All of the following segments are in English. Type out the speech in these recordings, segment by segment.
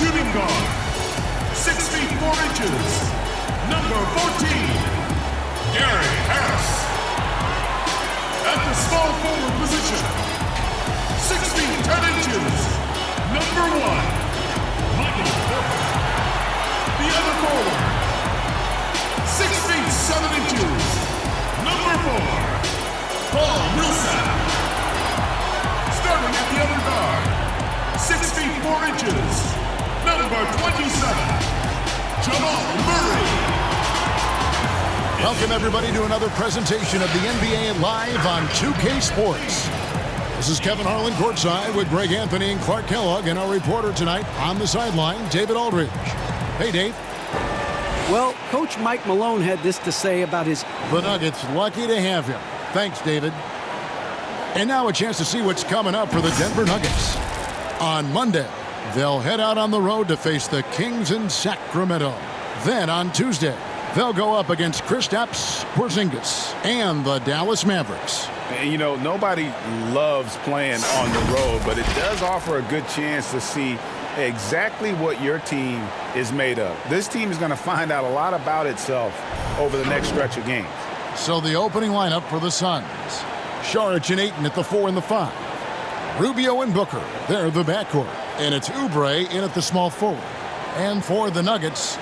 Shooting guard, 6 feet 4 inches, number 14, Gary Harris. At the small forward position, 6 feet 10 inches, number 1, Michael Porter. The other forward, 6 feet 7 inches, number 4, Paul Millsap. Starting at the other guard, 6 feet 4 inches, number 27, Jamal Murray. Welcome, everybody, to another presentation of the NBA Live on 2K Sports. This is Kevin Harlan courtside with Greg Anthony and Clark Kellogg, and our reporter tonight on the sideline, David Aldridge. Hey, Dave. Well, Coach Mike Malone had this to say about his... The Nuggets lucky to have him. Thanks, David. And now a chance to see what's coming up for the Denver Nuggets. On Monday, they'll head out on the road to face the Kings in Sacramento. Then on Tuesday, they'll go up against Kristaps Porzingis and the Dallas Mavericks. And, you know, nobody loves playing on the road, but it does offer a good chance to see exactly what your team is made of. This team is going to find out a lot about itself over the next stretch of games. So the opening lineup for the Suns. Saric and Ayton at the 4 and the 5. Rubio and Booker, they're the backcourt. And it's Oubre in at the small forward. And for the Nuggets,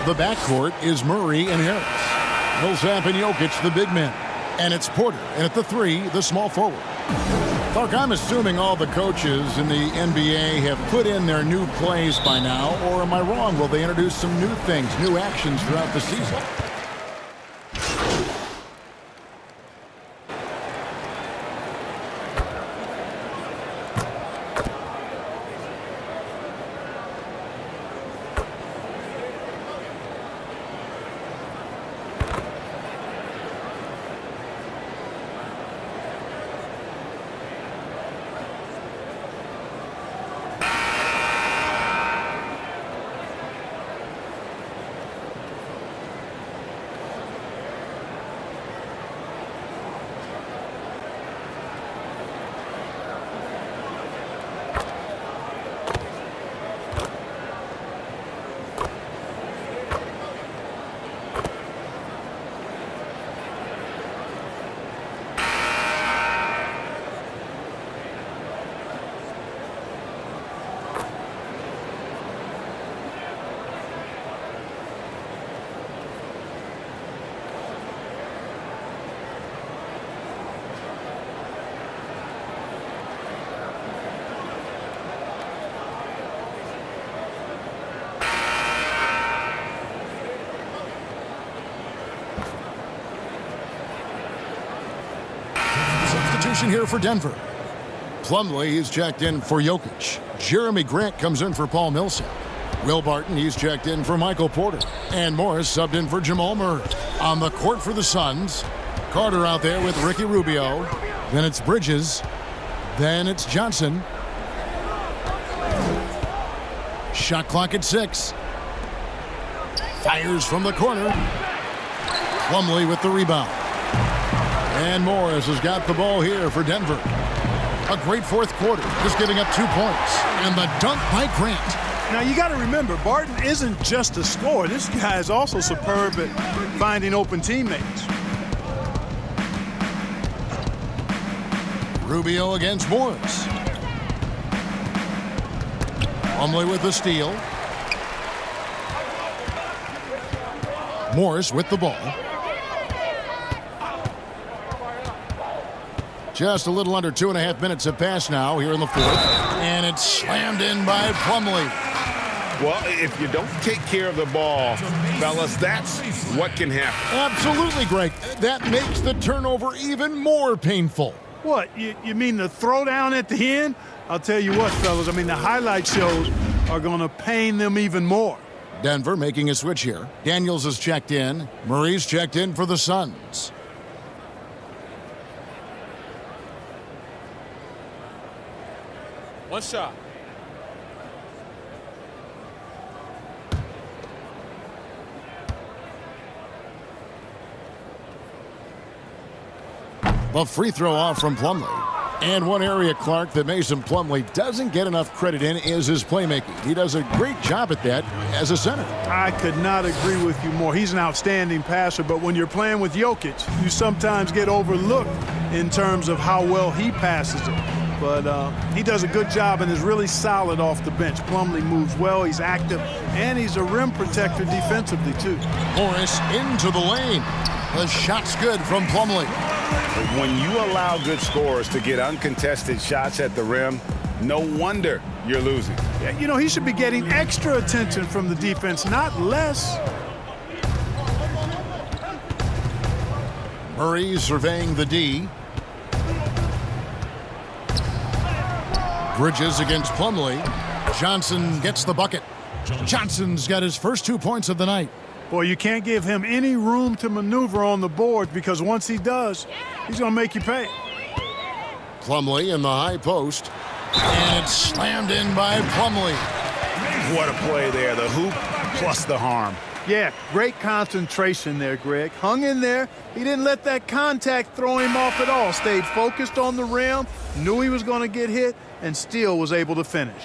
the backcourt is Murray and Harris. Millsap and Jokic, the big men. And it's Porter, and at the 3, the small forward. Clark, I'm assuming all the coaches in the NBA have put in their new plays by now, or am I wrong? Will they introduce some new things, new actions throughout the season? Here for Denver. Plumlee, he's checked in for Jokic. Jeremy Grant comes in for Paul Millsap. Will Barton, he's checked in for Michael Porter. And Morris subbed in for Jamal Murray. On the court for the Suns, Carter out there with Ricky Rubio. Then it's Bridges. Then it's Johnson. Shot clock at 6. Fires from the corner. Plumlee with the rebound. And Morris has got the ball here for Denver. A great fourth quarter, just giving up 2 points. And the dunk by Grant. Now, you got to remember, Barton isn't just a scorer. This guy is also superb at finding open teammates. Rubio against Morris. Plumlee with the steal. Morris with the ball. Just a little under 2.5 minutes have passed now here in the fourth. And it's slammed in by Plumlee. Well, if you don't take care of the ball, fellas, that's what can happen. Absolutely, Greg. That makes the turnover even more painful. What, you mean the throwdown at the end? I'll tell you what, fellas, I mean, the highlight shows are going to pain them even more. Denver making a switch here. Daniels is checked in. Murray's checked in for the Suns. One shot. The free throw off from Plumlee. And one area, Clark, that Mason Plumlee doesn't get enough credit in is his playmaking. He does a great job at that as a center. I could not agree with you more. He's an outstanding passer, but when you're playing with Jokic, you sometimes get overlooked in terms of how well he passes it. But he does a good job and is really solid off the bench. Plumlee moves well, he's active, and he's a rim protector defensively, too. Morris into the lane. The shot's good from Plumlee. When you allow good scorers to get uncontested shots at the rim, no wonder you're losing. Yeah, you know, he should be getting extra attention from the defense, not less. Murray surveying the D. Bridges against Plumlee. Johnson gets the bucket. Johnson's got his first 2 points of the night. Boy, you can't give him any room to maneuver on the board because once he does, he's going to make you pay. Plumlee in the high post. And it's slammed in by Plumlee. What a play there, the hoop plus the harm. Yeah, great concentration there, Greg. Hung in there. He didn't let that contact throw him off at all. Stayed focused on the rim, knew he was going to get hit, and still was able to finish.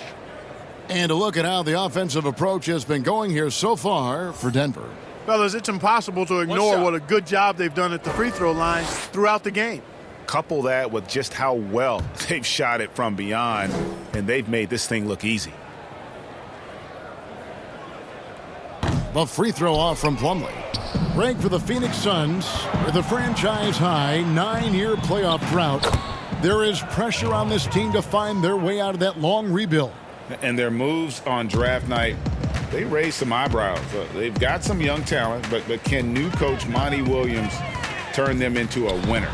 And a look at how the offensive approach has been going here so far for Denver. Fellas, it's impossible to ignore what a good job they've done at the free throw line throughout the game. Couple that with just how well they've shot it from beyond, and they've made this thing look easy. The free throw off from Plumlee. Break for the Phoenix Suns with a franchise-high 9-year playoff drought. There is pressure on this team to find their way out of that long rebuild. And their moves on draft night, they raised some eyebrows. They've got some young talent, but can new coach Monty Williams turn them into a winner?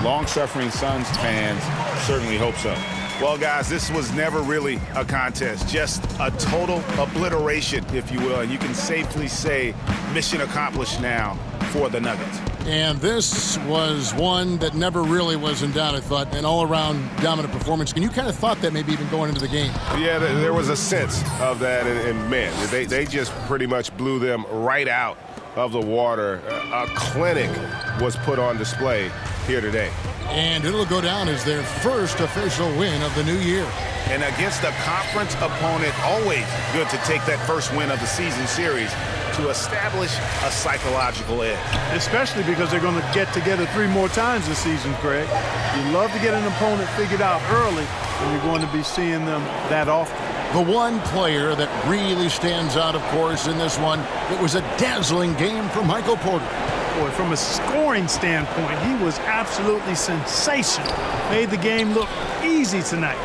Long-suffering Suns fans certainly hope so. Well, guys, this was never really a contest, just a total obliteration, if you will. And you can safely say mission accomplished now for the Nuggets. And this was one that never really was in doubt, I thought, an all-around dominant performance. And you kind of thought that maybe even going into the game. Yeah, there was a sense of that, and man, they just pretty much blew them right out of the water. A clinic was put on display here today. And it'll go down as their first official win of the new year. And against a conference opponent, always good to take that first win of the season series to establish a psychological edge. Especially because they're going to get together 3 more times this season, Greg. You love to get an opponent figured out early, and you're going to be seeing them that often. The one player that really stands out, of course, in this one, it was a dazzling game for Michael Porter. Boy, from a scoring standpoint, he was absolutely sensational. Made the game look easy tonight.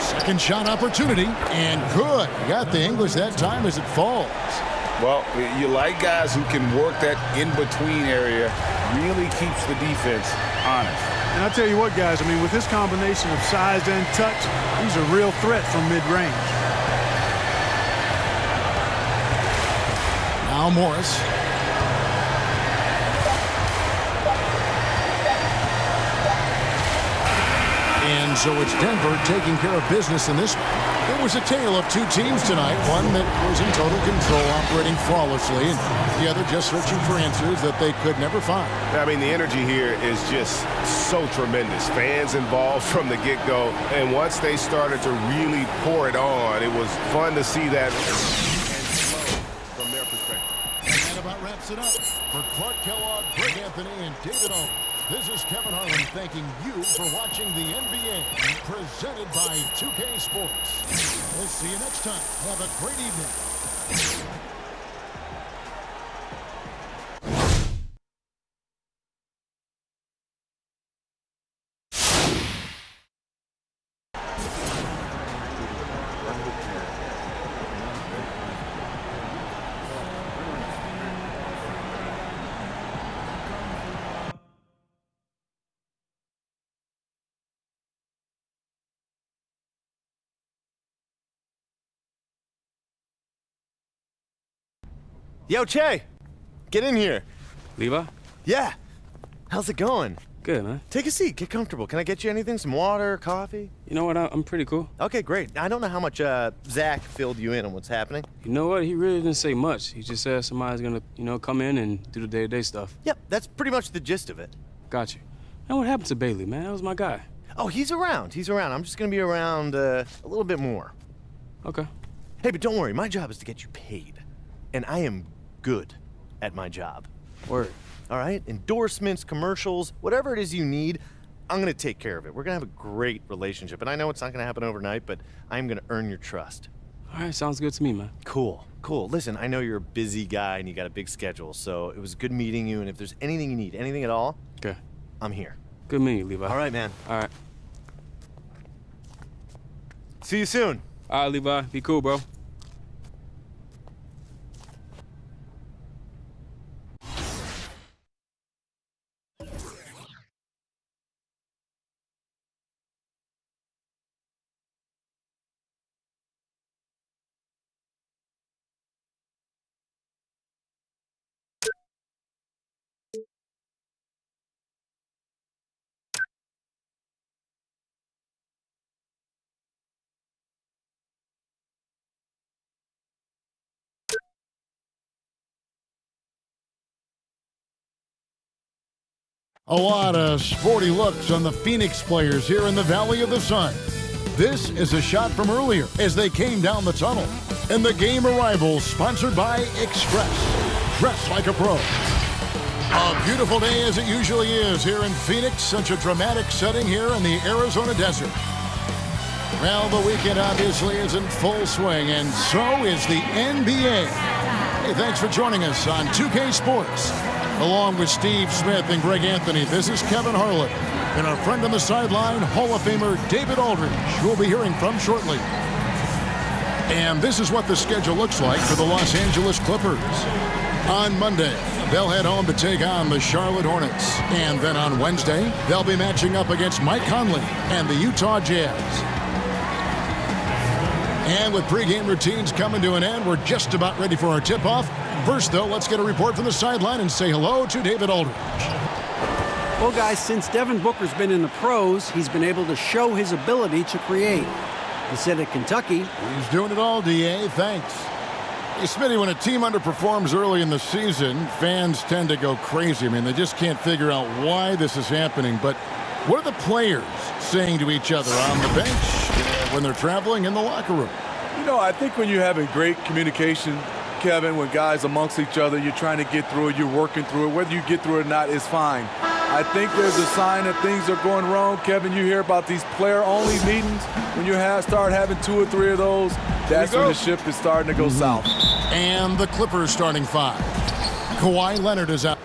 Second shot opportunity, and good. Got the English that time as it falls. Well, you like guys who can work that in-between area, really keeps the defense honest. And I'll tell you what, guys, I mean, with his combination of size and touch, he's a real threat from mid-range. Now Morris. And so it's Denver taking care of business in this one. It was a tale of 2 teams tonight. One that was in total control, operating flawlessly, and the other just searching for answers that they could never find. I mean, the energy here is just so tremendous. Fans involved from the get-go, and once they started to really pour it on, it was fun to see that from their perspective. And that about wraps it up. For Clark Kellogg, Greg Anthony, and David Owen, this is Kevin Harlan thanking you for watching the NBA, presented by 2K Sports. We'll see you next time. Have a great evening. Yo, Che! Get in here. Levi? Yeah. How's it going? Good, man. Take a seat. Get comfortable. Can I get you anything? Some water, coffee? You know what? I'm pretty cool. Okay, great. I don't know how much Zach filled you in on what's happening. You know what? He really didn't say much. He just said somebody's gonna, come in and do the day-to-day stuff. Yep, that's pretty much the gist of it. Got you. And what happened to Bailey, man? That was my guy. Oh, he's around. He's around. I'm just gonna be around a little bit more. Okay. Hey, but don't worry. My job is to get you paid. And I am good at my job. Word. All right? Endorsements, commercials, whatever it is you need, I'm going to take care of it. We're going to have a great relationship. And I know it's not going to happen overnight, but I'm going to earn your trust. All right, sounds good to me, man. Cool. Listen, I know you're a busy guy and you got a big schedule, so it was good meeting you. And if there's anything you need, anything at all, Okay. I'm here. Good meeting you, Levi. All right, man. All right. See you soon. All right, Levi. Be cool, bro. A lot of sporty looks on the Phoenix players here in the Valley of the Sun. This is a shot from earlier as they came down the tunnel. And the game arrival sponsored by Express. Dress like a pro. A beautiful day as it usually is here in Phoenix. Such a dramatic setting here in the Arizona desert. Well, the weekend obviously is in full swing, and so is the NBA. Hey, thanks for joining us on 2K Sports. Along with Steve Smith and Greg Anthony, this is Kevin Harlan. And our friend on the sideline, Hall of Famer David Aldridge, who we'll be hearing from shortly. And this is what the schedule looks like for the Los Angeles Clippers. On Monday, they'll head home to take on the Charlotte Hornets. And then on Wednesday, they'll be matching up against Mike Conley and the Utah Jazz. And with pregame routines coming to an end, we're just about ready for our tip-off. First, though, let's get a report from the sideline and say hello to David Aldridge. Well, guys, since Devin Booker's been in the pros, he's been able to show his ability to create. He said at Kentucky, He's doing it all, D.A. Thanks. Hey, Smitty, when a team underperforms early in the season, fans tend to go crazy. I mean, they just can't figure out why this is happening. But what are the players saying to each other on the bench when they're traveling in the locker room? You know, I think when you're having great communication, Kevin, when guys amongst each other, you're trying to get through it, you're working through it. Whether you get through it or not is fine. I think there's a sign that things are going wrong. Kevin, you hear about these player-only meetings. When you start having 2 or 3 of those, that's when the ship is starting to go south. And the Clippers starting 5. Kawhi Leonard is out.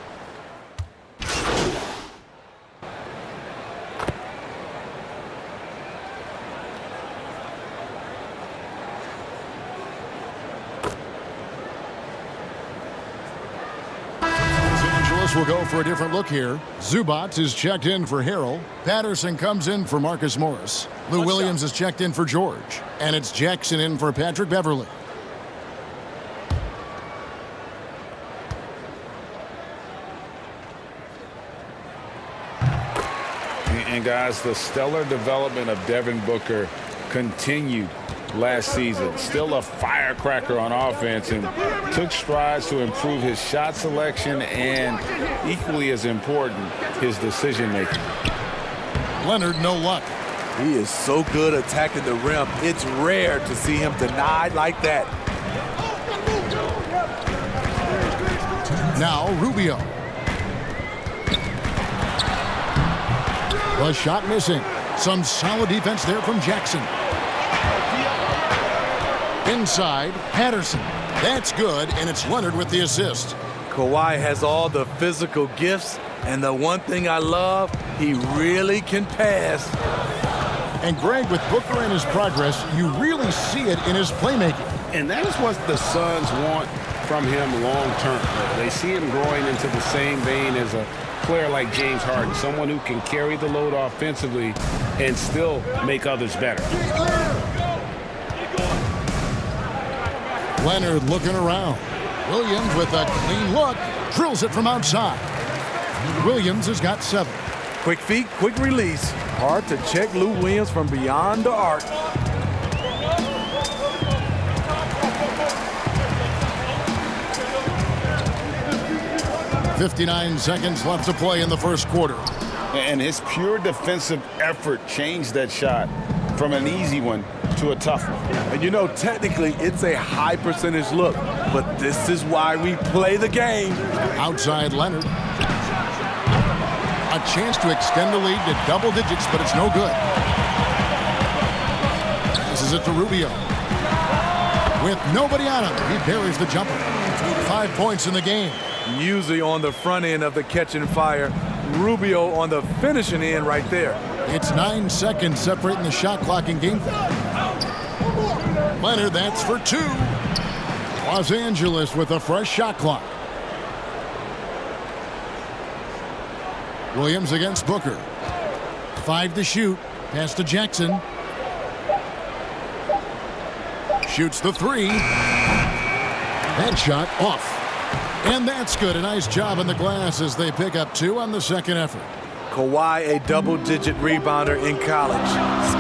Will go for a different look here. Zubac is checked in for Harrell. Patterson comes in for Marcus Morris. Lou Williams is checked in for George. And it's Jackson in for Patrick Beverley. And guys, the stellar development of Devin Booker continued last season. Still a firecracker on offense and took strides to improve his shot selection and, equally as important, his decision making. Leonard, no luck. He is so good attacking the rim. It's rare to see him denied like that. Now Rubio. The shot missing. Some solid defense there from Jackson. Inside, Patterson. That's good, and it's Leonard with the assist. Kawhi has all the physical gifts, and the one thing I love, he really can pass. And Greg, with Booker and his progress, you really see it in his playmaking. And that is what the Suns want from him long term. They see him growing into the same vein as a player like James Harden, someone who can carry the load offensively and still make others better. Leonard looking around. Williams with a clean look. Drills it from outside. Williams has got 7. Quick feet, quick release. Hard to check Lou Williams from beyond the arc. .59 seconds left to play in the first quarter. And his pure defensive effort changed that shot from an easy one to a tough one. And you know, technically, it's a high percentage look, but this is why we play the game. Outside Leonard. A chance to extend the lead to double digits, but it's no good. This is it to Rubio. With nobody on him, he buries the jumper. 5 points in the game. Usually on the front end of the catch and fire. Rubio on the finishing end right there. It's 9 seconds separating the shot clock and game clock. Leonard, that's for 2. Los Angeles with a fresh shot clock. Williams against Booker. 5 to shoot. Pass to Jackson. Shoots the 3. That shot off. And that's good. A nice job in the glass as they pick up 2 on the second effort. Kawhi, a double-digit rebounder in college.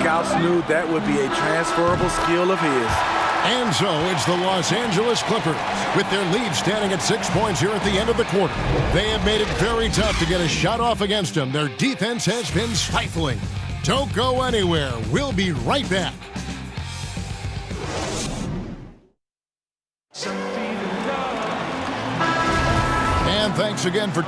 Scouts knew that would be a transferable skill of his. And so it's the Los Angeles Clippers with their lead standing at 6 points here at the end of the quarter. They have made it very tough to get a shot off against them. Their defense has been stifling. Don't go anywhere. We'll be right back. And thanks again for...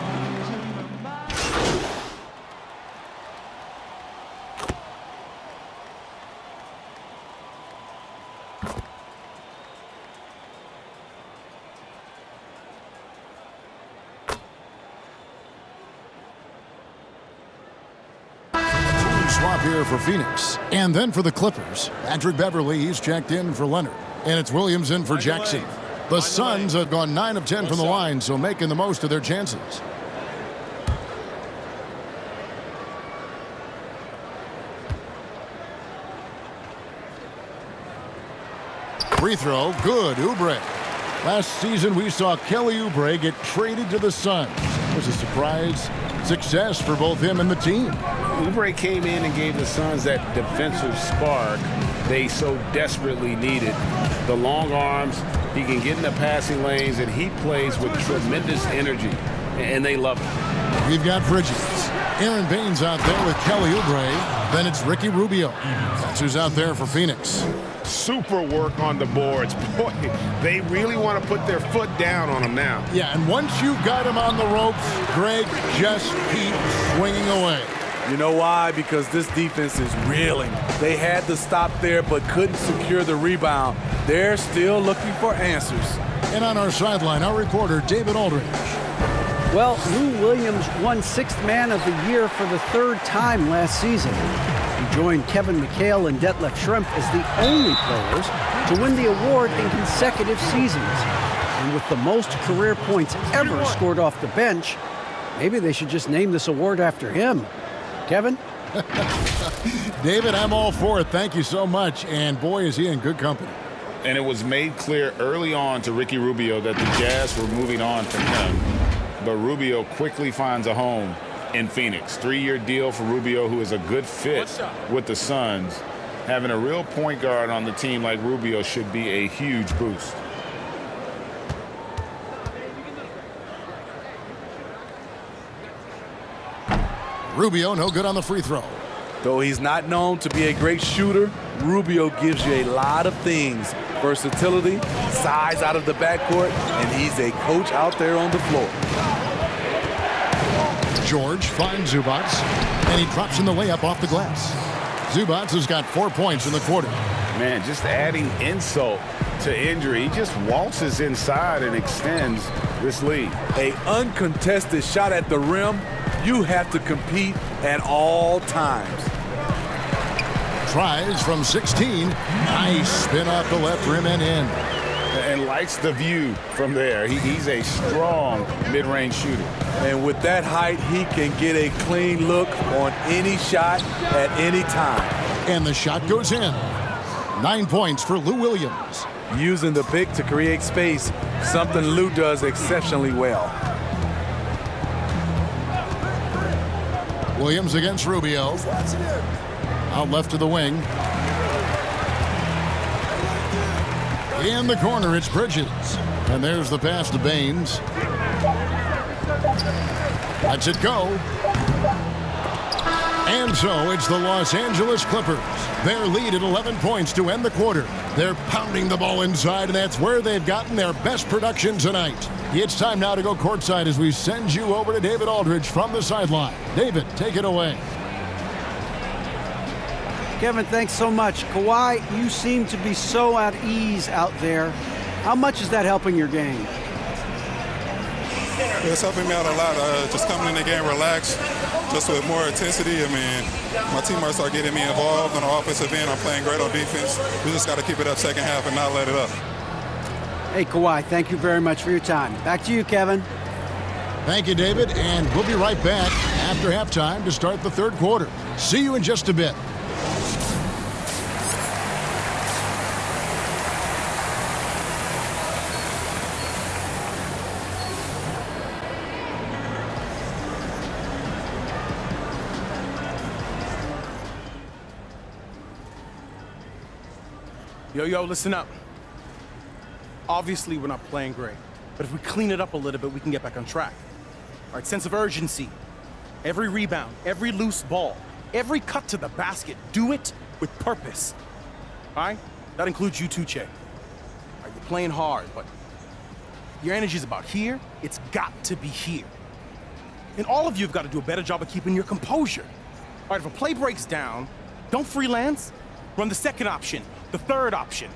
swap here for Phoenix. And then for the Clippers, Patrick Beverly, he's checked in for Leonard. And it's Williams in for Jackson. The Suns have gone 9 of 10 from the line, so making the most of their chances. Free throw, good, Oubre. Last season, we saw Kelly Oubre get traded to the Suns. It was a surprise success for both him and the team. Oubre came in and gave the Suns that defensive spark they so desperately needed. The long arms, he can get in the passing lanes, and he plays with tremendous energy, and they love it. We've got Bridges. Aaron Baines out there with Kelly Oubre. Then it's Ricky Rubio. That's who's out there for Phoenix. Super work on the boards. Boy, they really want to put their foot down on him now. Yeah, and once you've got him on the ropes, Greg, just keep swinging away. You know why? Because this defense is reeling. They had to stop there but couldn't secure the rebound. They're still looking for answers. And on our sideline, our reporter, David Aldridge. Well, Lou Williams won 6th Man of the Year for the 3rd time last season. He joined Kevin McHale and Detlef Schrempf as the only players to win the award in consecutive seasons. And with the most career points ever scored off the bench, maybe they should just name this award after him. Kevin? David, I'm all for it. Thank you so much. And boy, is he in good company. And it was made clear early on to Ricky Rubio that the Jazz were moving on from him. But Rubio quickly finds a home in Phoenix. 3-year deal for Rubio, who is a good fit with the Suns. Having a real point guard on the team like Rubio should be a huge boost. Rubio, no good on the free throw. Though he's not known to be a great shooter, Rubio gives you a lot of things. Versatility, size out of the backcourt, and he's a coach out there on the floor. George finds Zubats, and he drops in the layup off the glass. Zubats has got 4 points in the quarter. Man, just adding insult to injury. He just waltzes inside and extends this lead. A uncontested shot at the rim, you have to compete at all times. Tries from 16. Nice spin off the left rim and in. And likes the view from there. He's a strong mid-range shooter. And with that height, he can get a clean look on any shot at any time. And the shot goes in. 9 points for Lou Williams. Using the pick to create space, something Lou does exceptionally well. Williams against Rubio. Out left to the wing. In the corner, it's Bridges. And there's the pass to Baines. Lets it go. And so it's the Los Angeles Clippers. Their lead at 11 points to end the quarter. They're pounding the ball inside, and that's where they've gotten their best production tonight. It's time now to go courtside as we send you over to David Aldridge from the sideline. David, take it away. Kevin, thanks so much. Kawhi, you seem to be so at ease out there. How much is that helping your game? It's helping me out a lot. Just coming in the game relaxed, just with more intensity. I mean, my teammates are getting me involved on the offensive end. I'm playing great on defense. We just got to keep it up second half and not let it up. Hey, Kawhi, thank you very much for your time. Back to you, Kevin. Thank you, David, and we'll be right back after halftime to start the third quarter. See you in just a bit. Yo, listen up. Obviously, we're not playing great, but if we clean it up a little bit, we can get back on track. All right, sense of urgency. Every rebound, every loose ball, every cut to the basket, do it with purpose. All right? That includes you too, Che. All right, you're playing hard, but your energy's about here. It's got to be here. And all of you have got to do a better job of keeping your composure. All right, if a play breaks down, don't freelance. Run the second option, the third option.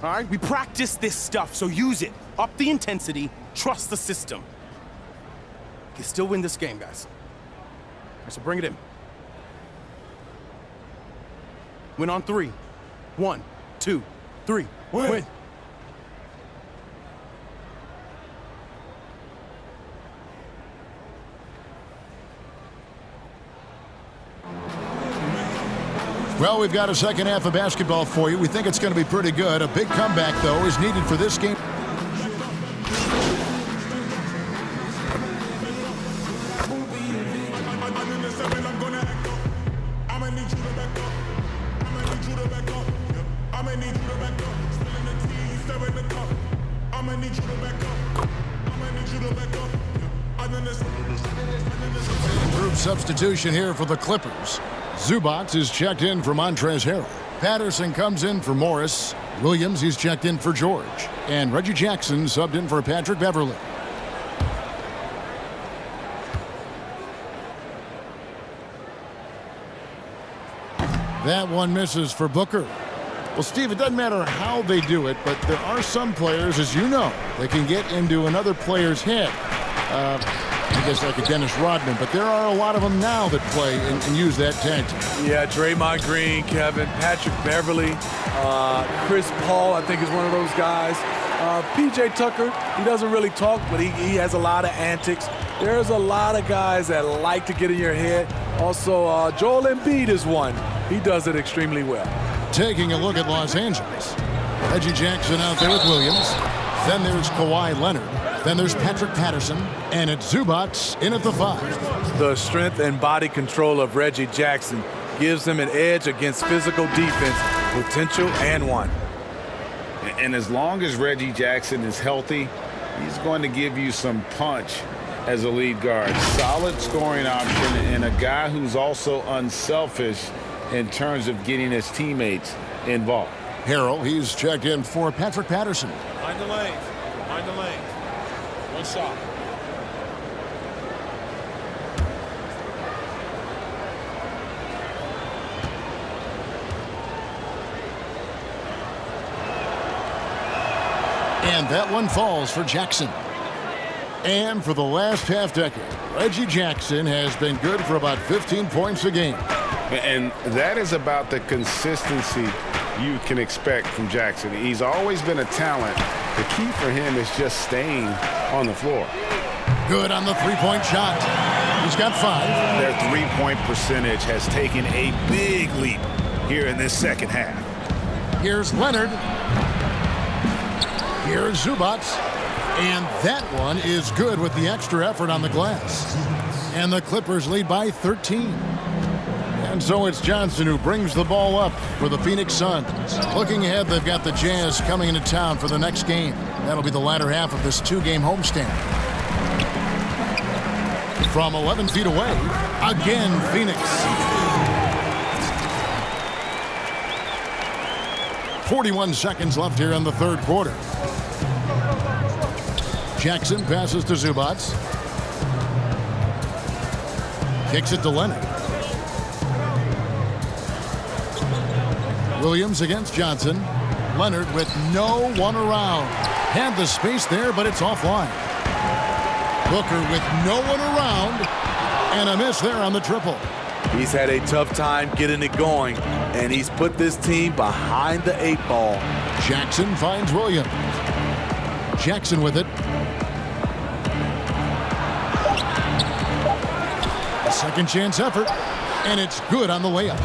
All right, we practice this stuff, so use it. Up the intensity, trust the system. You can still win this game, guys. All right, so bring it in. Win on three. 1, 2, 3. Win. Well, we've got a second half of basketball for you. We think it's going to be pretty good. A big comeback, though, is needed for this game. Group substitution here for the Clippers. Zubac is checked in for Montrezl Harrell. Patterson comes in for Morris. Williams, he's checked in for George. And Reggie Jackson subbed in for Patrick Beverley. That one misses for Booker. Well, Steve, it doesn't matter how they do it, but there are some players, as you know, that can get into another player's head. I guess like a Dennis Rodman, but there are a lot of them now that play and use that tactic. Yeah, Draymond Green, Kevin, Patrick Beverley, Chris Paul, I think is one of those guys. P.J. Tucker, he doesn't really talk, but he has a lot of antics. There's a lot of guys that like to get in your head. Also, Joel Embiid is one. He does it extremely well. Taking a look at Los Angeles. Reggie Jackson out there with Williams. Then there's Kawhi Leonard. Then there's Patrick Patterson, and it's Zubac in at the 5. The strength and body control of Reggie Jackson gives him an edge against physical defense, potential and one. And as long as Reggie Jackson is healthy, he's going to give you some punch as a lead guard. Solid scoring option and a guy who's also unselfish in terms of getting his teammates involved. Harrell, he's checked in for Patrick Patterson. Behind the lane. One shot. And that one falls for Jackson. And for the last half decade, Reggie Jackson has been good for about 15 points a game. And that is about the consistency you can expect from Jackson. He's always been a talent. The key for him is just staying on the floor. Good on the three-point shot. He's got 5. Their three-point percentage has taken a big leap here in this second half. Here's Leonard. Here's Zubac. And that one is good with the extra effort on the glass. And the Clippers lead by 13. And so it's Johnson who brings the ball up for the Phoenix Suns. Looking ahead, they've got the Jazz coming into town for the next game. That'll be the latter half of this two-game homestand. From 11 feet away, again, Phoenix. 41 seconds left here in the third quarter. Jackson passes to Zubac. Kicks it to Leonard. Williams against Johnson. Leonard with no one around. Had the space there, but it's offline. Booker with no one around. And a miss there on the triple. He's had a tough time getting it going, and he's put this team behind the 8 ball. Jackson finds Williams. Jackson with it. A second chance effort, and it's good on the layup.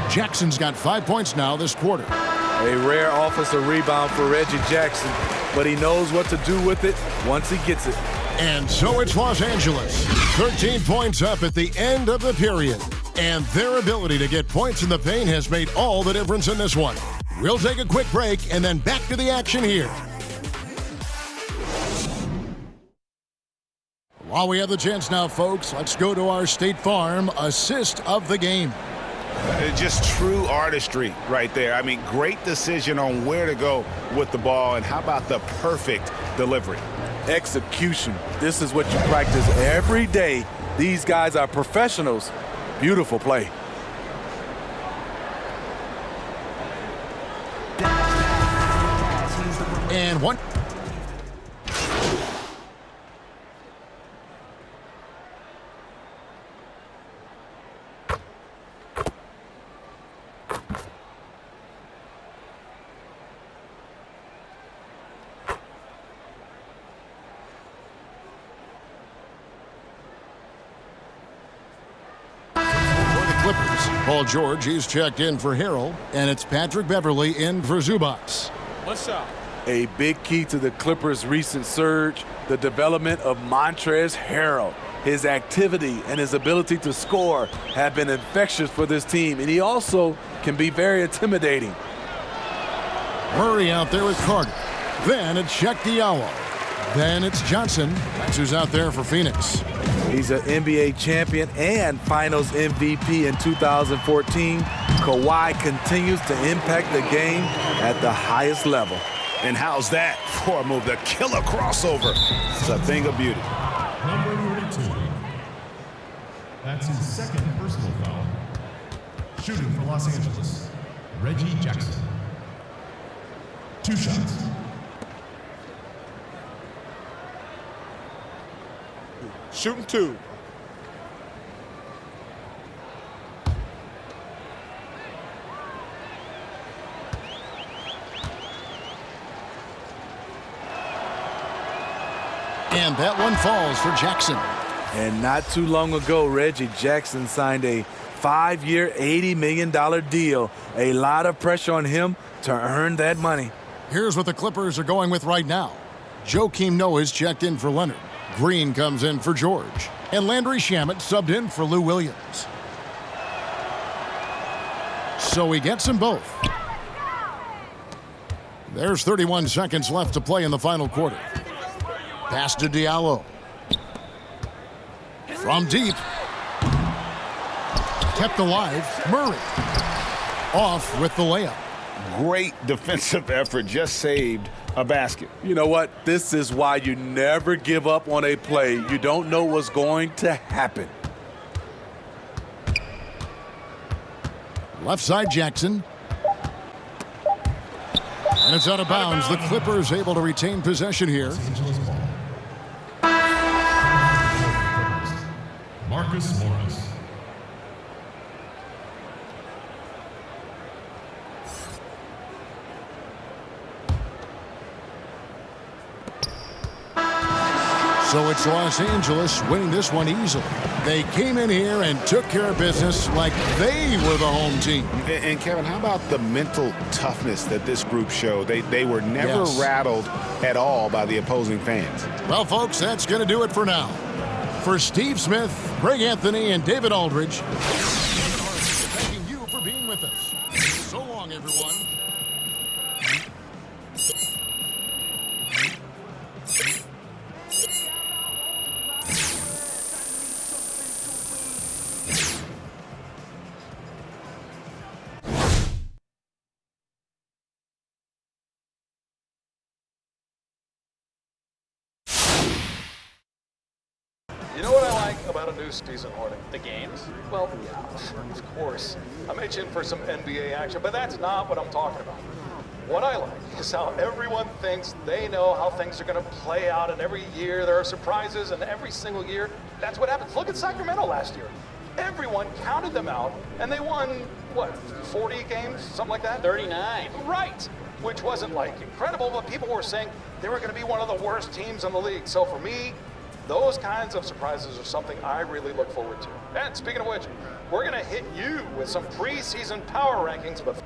Jackson's got 5 points now this quarter. A rare offensive rebound for Reggie Jackson, but he knows what to do with it once he gets it. And so it's Los Angeles. 13 points up at the end of the period. And their ability to get points in the paint has made all the difference in this one. We'll take a quick break and then back to the action here. While we have the chance now, folks, let's go to our State Farm assist of the game. Just true artistry right there. I mean, great decision on where to go with the ball, and how about the perfect delivery? Execution. This is what you practice every day. These guys are professionals. Beautiful play. And one. Paul George, he's checked in for Harrell, and it's Patrick Beverly in for Zubac. What's up? A big key to the Clippers' recent surge, the development of Montrezl Harrell. His activity and his ability to score have been infectious for this team, and he also can be very intimidating. Murray out there with Carter. Then it's Check Diallo. Then it's Johnson. That's who's out there for Phoenix. He's an NBA champion and Finals MVP in 2014. Kawhi continues to impact the game at the highest level. And how's that for a move? The killer crossover. It's a thing of beauty. Number 32. That's his second personal foul. Shooting for Los Angeles, Reggie Jackson. 2 shots. Shooting 2. And that one falls for Jackson. And not too long ago, Reggie Jackson signed a 5-year, $80 million deal. A lot of pressure on him to earn that money. Here's what the Clippers are going with right now. Joakim Noah is checked in for Leonard. Green comes in for George. And Landry Shamet subbed in for Lou Williams. So he gets them both. There's 31 seconds left to play in the final quarter. Pass to Diallo. From deep. Kept alive. Murray. Off with the layup. Great defensive effort. Just saved a basket. You know what? This is why you never give up on a play. You don't know what's going to happen. Left side Jackson. And it's out of bounds. The Clippers able to retain possession here. Marcus Morris. So it's Los Angeles winning this one easily. They came in here and took care of business like they were the home team. And Kevin, how about the mental toughness that this group showed? They were never rattled at all by the opposing fans. Well, folks, that's going to do it for now. For Steve Smith, Greg Anthony, and David Aldridge, thanking you for being with us. So long, everyone. You know what I like about a new season, Horning? The games? Well, yeah, of course. I'm itching for some NBA action, but that's not what I'm talking about. What I like is how everyone thinks they know how things are going to play out, and every year there are surprises, and every single year, that's what happens. Look at Sacramento last year. Everyone counted them out, and they won, what, 40 games, something like that? 39. Right, which wasn't, like, incredible, but people were saying they were going to be one of the worst teams in the league. So for me, those kinds of surprises are something I really look forward to. And speaking of which, we're going to hit you with some preseason power rankings, but